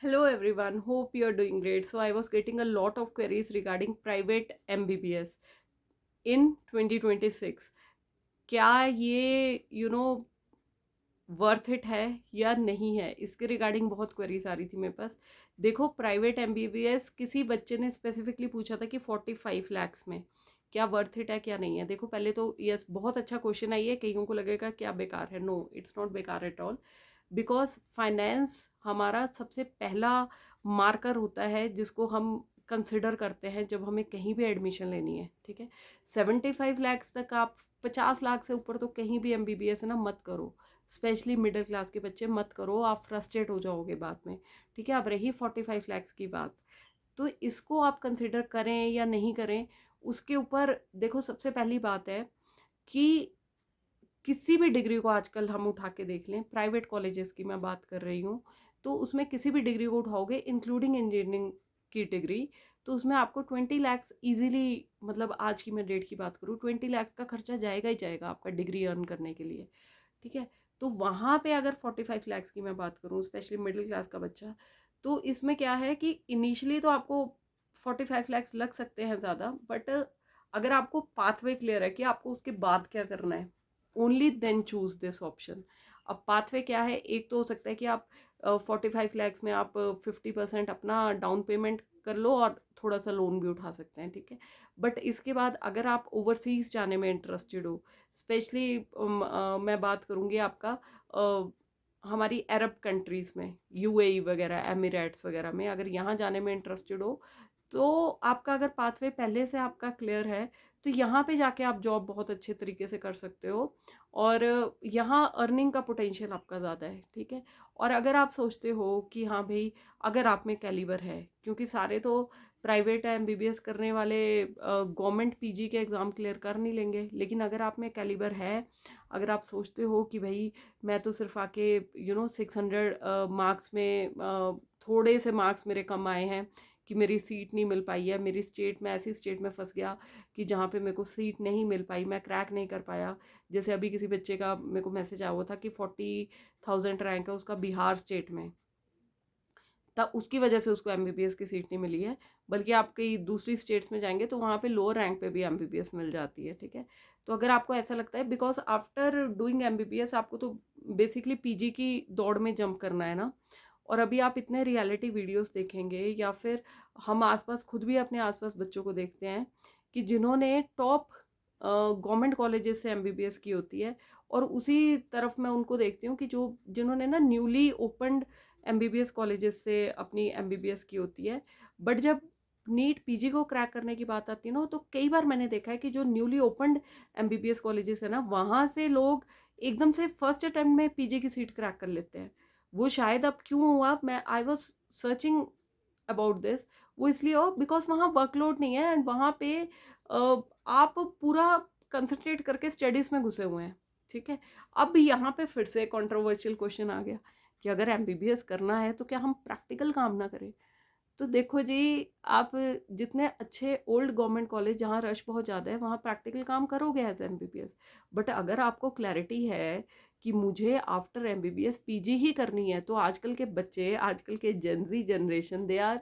Hello everyone, hope you are doing great. So I was getting a lot of queries regarding private MBBS in 2026. क्या ये worth it है या नहीं है, इसके रिगार्डिंग बहुत क्वेरीज आ रही थी मेरे पास। देखो, प्राइवेट MBBS किसी बच्चे ने स्पेसिफिकली पूछा था कि 45 lakhs में क्या वर्थ इट है क्या नहीं है। देखो, पहले तो यस, बहुत अच्छा क्वेश्चन है ये। कईयों को लगेगा क्या बेकार है। नो, इट्स नॉट बेकार एट ऑल, बिकॉज फाइनेंस हमारा सबसे पहला मार्कर होता है जिसको हम कंसिडर करते हैं जब हमें कहीं भी एडमिशन लेनी है। ठीक है, 75 lakhs तक आप, 50 लाख से ऊपर तो कहीं भी MBBS है ना मत करो। स्पेशली मिडिल क्लास के बच्चे मत करो, आप फ्रस्ट्रेट हो जाओगे बाद में। ठीक है, अब रही 45 lakhs की बात, तो इसको आप कंसिडर करें या नहीं करें, उसके ऊपर देखो, सबसे पहली बात है कि किसी भी डिग्री को आजकल हम उठा के देख लें, प्राइवेट कॉलेजेस की मैं बात कर रही हूँ, तो उसमें किसी भी डिग्री को उठाओगे इंक्लूडिंग इंजीनियरिंग की डिग्री, तो उसमें आपको 20 lakhs इजीली, मतलब आज की मैं डेट की बात करूँ, 20 lakhs का खर्चा जाएगा ही जाएगा आपका डिग्री अर्न करने के लिए। ठीक है, तो वहाँ पे अगर 45 lakhs की मैं बात करूँ, स्पेशली मिडिल क्लास का बच्चा, तो इसमें क्या है कि इनिशियली तो आपको 45 lakhs लग सकते हैं ज़्यादा, बट अगर आपको पाथवे क्लियर है कि आपको उसके बाद क्या करना है, only then choose this option. अब पाथवे क्या है, एक तो हो सकता है कि आप 45 lakhs में आप 50% अपना डाउन पेमेंट कर लो और थोड़ा सा लोन भी उठा सकते हैं। ठीक है, बट इसके बाद अगर आप ओवरसीज जाने में इंटरेस्टेड हो, स्पेशली मैं बात करूँगी आपका हमारी अरब कंट्रीज़ में, UAE वगैरह, एमिरेट्स वगैरह में, अगर यहाँ जाने में इंटरेस्टेड हो, तो आपका अगर पाथवे पहले से आपका क्लियर है, तो यहाँ पे जाके आप जॉब बहुत अच्छे तरीके से कर सकते हो, और यहाँ अर्निंग का पोटेंशियल आपका ज़्यादा है। ठीक है, और अगर आप सोचते हो कि हाँ भाई, अगर आप में कैलिबर है, क्योंकि सारे तो प्राइवेट MBBS करने वाले गवर्नमेंट PG के एग्ज़ाम क्लियर कर नहीं लेंगे, लेकिन अगर आप में कैलिबर है, अगर आप सोचते हो कि भाई मैं तो सिर्फ आके 600 मार्क्स में, थोड़े से मार्क्स मेरे कम आए हैं कि मेरी सीट नहीं मिल पाई है, मेरी स्टेट में ऐसी स्टेट में फंस गया कि जहाँ पे मेरे को सीट नहीं मिल पाई, मैं क्रैक नहीं कर पाया। जैसे अभी किसी बच्चे का मेरे को मैसेज आया हुआ था कि 40,000 रैंक है उसका बिहार स्टेट में, तब उसकी वजह से उसको MBBS की सीट नहीं मिली है। बल्कि आप कई दूसरी स्टेट्स में जाएंगे तो वहाँ पे लोअर रैंक पे भी MBBS मिल जाती है। ठीक है, तो अगर आपको ऐसा लगता है, बिकॉज आफ्टर डूइंग MBBS आपको तो बेसिकली PG की दौड़ में जंप करना है ना, और अभी आप इतने रियलिटी वीडियोस देखेंगे, या फिर हम आसपास खुद भी अपने आसपास बच्चों को देखते हैं कि जिन्होंने टॉप गवर्नमेंट कॉलेजेस से MBBS की होती है, और उसी तरफ मैं उनको देखती हूँ कि जो जिन्होंने ना न्यूली ओपनड MBBS कॉलेजेस से अपनी MBBS की होती है, बट जब नीट PG को क्रैक करने की बात आती है ना, तो कई बार मैंने देखा है कि जो न्यूली ओपनड MBBS कॉलेजेस है ना, वहाँ से लोग एकदम से फर्स्ट अटेम्प्ट में PG की सीट क्रैक कर लेते हैं। वो शायद अब क्यों हुआ, मैं I was searching about this, वो इसलिए हो बिकॉज वहाँ वर्कलोड नहीं है, एंड वहाँ पे आप पूरा कंसंट्रेट करके स्टडीज में घुसे हुए हैं। ठीक है, अब यहाँ पे फिर से कंट्रोवर्शियल क्वेश्चन आ गया कि अगर MBBS करना है तो क्या हम प्रैक्टिकल काम ना करें। तो देखो जी, आप जितने अच्छे ओल्ड गवर्नमेंट कॉलेज जहाँ रश बहुत ज़्यादा है वहाँ प्रैक्टिकल काम करोगे एज MBBS, बट अगर आपको क्लैरिटी है कि मुझे आफ्टर MBBS PG ही करनी है, तो आजकल के बच्चे, आजकल के Gen Z generation, they are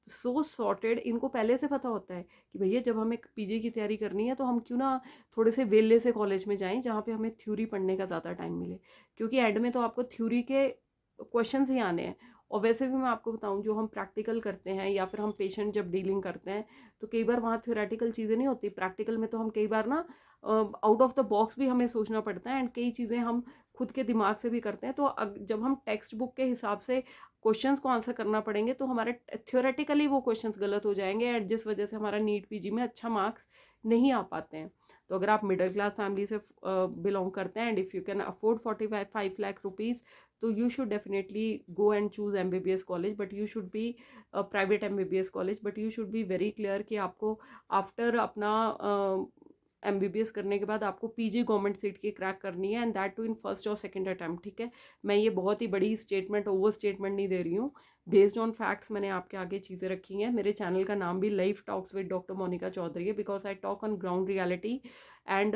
so sorted, इनको पहले से पता होता है कि भैया जब हमें PG की तैयारी करनी है तो हम क्यों ना थोड़े से वेले से कॉलेज में जाएं जहाँ पे हमें थ्योरी पढ़ने का ज़्यादा टाइम मिले, क्योंकि एंड में तो आपको थ्योरी के क्वेश्चंस ही आने हैं। और वैसे भी मैं आपको बताऊं, जो हम प्रैक्टिकल करते हैं या फिर हम पेशेंट जब डीलिंग करते हैं, तो कई बार वहाँ थ्योरेटिकल चीज़ें नहीं होती, प्रैक्टिकल में तो हम कई बार ना आउट ऑफ द बॉक्स भी हमें सोचना पड़ता है, एंड कई चीज़ें हम खुद के दिमाग से भी करते हैं। तो जब हम टेक्स्ट बुक के हिसाब से क्वेश्चंस को आंसर करना पड़ेंगे तो हमारे थ्योरेटिकली वो क्वेश्चंस गलत हो जाएंगे, एंड जिस वजह से हमारा नीट PG में अच्छा मार्क्स नहीं आ पाते हैं। तो अगर आप मिडिल क्लास फैमिली से बिलोंग करते हैं, and if you can afford 45 lakh rupees, तो you should definitely go and choose MBBS college, but you should be a private MBBS college, but you should be very clear कि आपको after अपना MBBS करने के बाद आपको PG गवर्नमेंट सीट की crack करनी है, and that too in first और सेकंड अटैम्प्ट। ठीक है, मैं ये बहुत ही बड़ी स्टेटमेंट, ओवर स्टेटमेंट नहीं दे रही हूँ, बेस्ड ऑन फैक्ट्स मैंने आपके आगे चीज़ें रखी हैं। मेरे चैनल का नाम भी life talks with doctor Monika Chaudhary है, because I talk on ground reality, and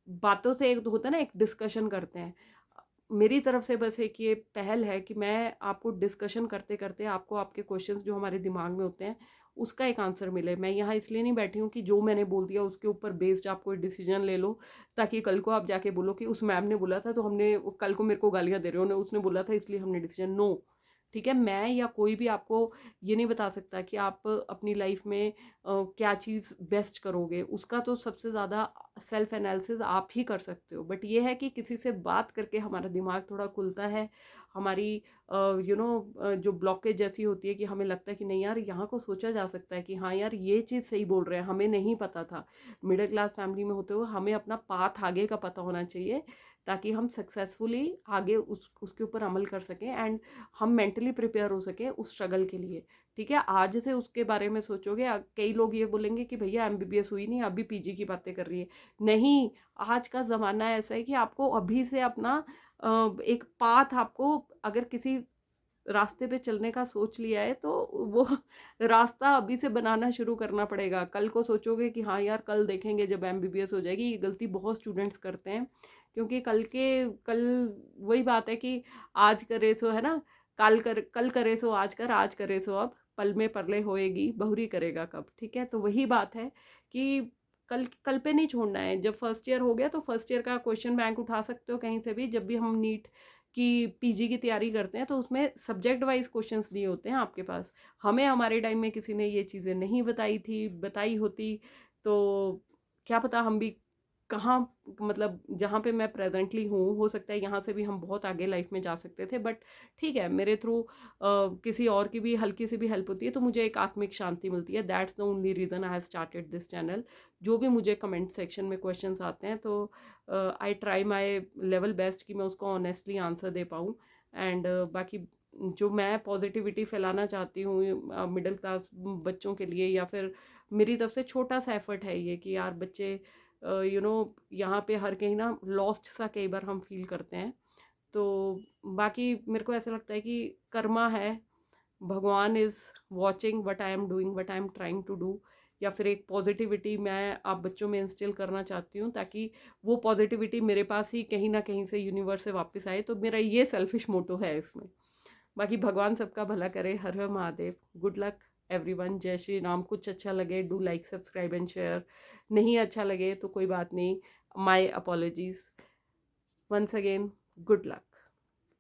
बातों से एक होता है ना, एक डिस्कशन करते हैं। मेरी तरफ से बस एक ये पहल है कि मैं आपको डिस्कशन करते करते आपको आपके क्वेश्चंस जो हमारे दिमाग में होते हैं उसका एक आंसर मिले। मैं यहाँ इसलिए नहीं बैठी हूँ कि जो मैंने बोल दिया उसके ऊपर बेस्ड आप कोई डिसीजन ले लो, ताकि कल को आप जाके बोलो कि उस मैम ने बोला था तो हमने, कल को मेरे को गालियाँ दे रहे हो, उसने बोला था इसलिए हमने डिसीजन। नो, ठीक है, मैं या कोई भी आपको ये नहीं बता सकता कि आप अपनी लाइफ में क्या चीज़ बेस्ट करोगे। उसका तो सबसे ज़्यादा सेल्फ एनालिसिस आप ही कर सकते हो। बट ये है कि किसी से बात करके हमारा दिमाग थोड़ा खुलता है। हमारी जो ब्लॉकेज जैसी होती है कि हमें लगता है कि नहीं यार, यहाँ को सोचा जा सकता है कि हाँ यार ये चीज़ सही बोल रहे हैं, हमें नहीं पता था। मिडिल क्लास फैमिली में होते हुए हमें अपना पाथ आगे का पता होना चाहिए, ताकि हम सक्सेसफुली आगे उसके ऊपर अमल कर सकें एंड हम मेंटली प्रिपेयर हो सके उस स्ट्रगल के लिए। ठीक है, आज से उसके बारे में सोचोगे, कई लोग ये बोलेंगे कि भैया एमबीबीएस हुई नहीं, अभी पीजी की बातें कर रही है। नहीं, आज का ज़माना ऐसा है कि आपको अभी से अपना एक पाथ, आपको अगर किसी रास्ते पे चलने का सोच लिया है तो वो रास्ता अभी से बनाना शुरू करना पड़ेगा। कल को सोचोगे कि हाँ यार कल देखेंगे जब एमबीबीएस हो जाएगी। ये गलती बहुत स्टूडेंट्स करते हैं, क्योंकि कल वही बात है कि आज करे सो, है ना, कल करे सो आज कर, आज करे सो अब, पल में परले होएगी बहुरी करेगा कब। ठीक है, तो वही बात है कि कल कल पे नहीं छोड़ना है। जब फर्स्ट ईयर हो गया तो फर्स्ट ईयर का क्वेश्चन बैंक उठा सकते हो कहीं से भी। जब भी हम नीट कि पीजी की तैयारी करते हैं तो उसमें सब्जेक्ट वाइज क्वेश्चंस दिए होते हैं आपके पास। हमें हमारे टाइम में किसी ने ये चीज़ें नहीं बताई होती तो क्या पता हम भी कहाँ, मतलब जहाँ पे मैं प्रेजेंटली हूँ, हो सकता है यहाँ से भी हम बहुत आगे लाइफ में जा सकते थे। बट ठीक है, मेरे थ्रू किसी और की भी हल्की सी भी हेल्प होती है तो मुझे एक आत्मिक शांति मिलती है। That's the only reason I have started this channel. जो भी मुझे कमेंट सेक्शन में क्वेश्चंस आते हैं तो I try my level best कि मैं उसको ऑनेस्टली आंसर दे पाऊँ। एंड बाकी जो मैं पॉजिटिविटी फैलाना चाहती हूँ मिडिल क्लास बच्चों के लिए, या फिर मेरी तरफ से छोटा सा एफर्ट है ये कि यार बच्चे यहाँ पे हर कहीं ना लॉस्ट सा कई बार हम फील करते हैं। तो बाकी मेरे को ऐसा लगता है कि कर्मा है, भगवान is watching what I am doing, what I am trying to do. या फिर एक पॉजिटिविटी मैं आप बच्चों में इंस्टिल करना चाहती हूँ, ताकि वो पॉजिटिविटी मेरे पास ही कहीं ना कहीं से यूनिवर्स से वापस आए। तो मेरा ये सेल्फिश मोटो है इसमें। बाकी भगवान सबका भला करे। हर हर महादेव। Good luck everyone. जय श्री राम। कुछ अच्छा लगे do like subscribe and share, नहीं अच्छा लगे तो कोई बात नहीं, my apologies. Once again good luck.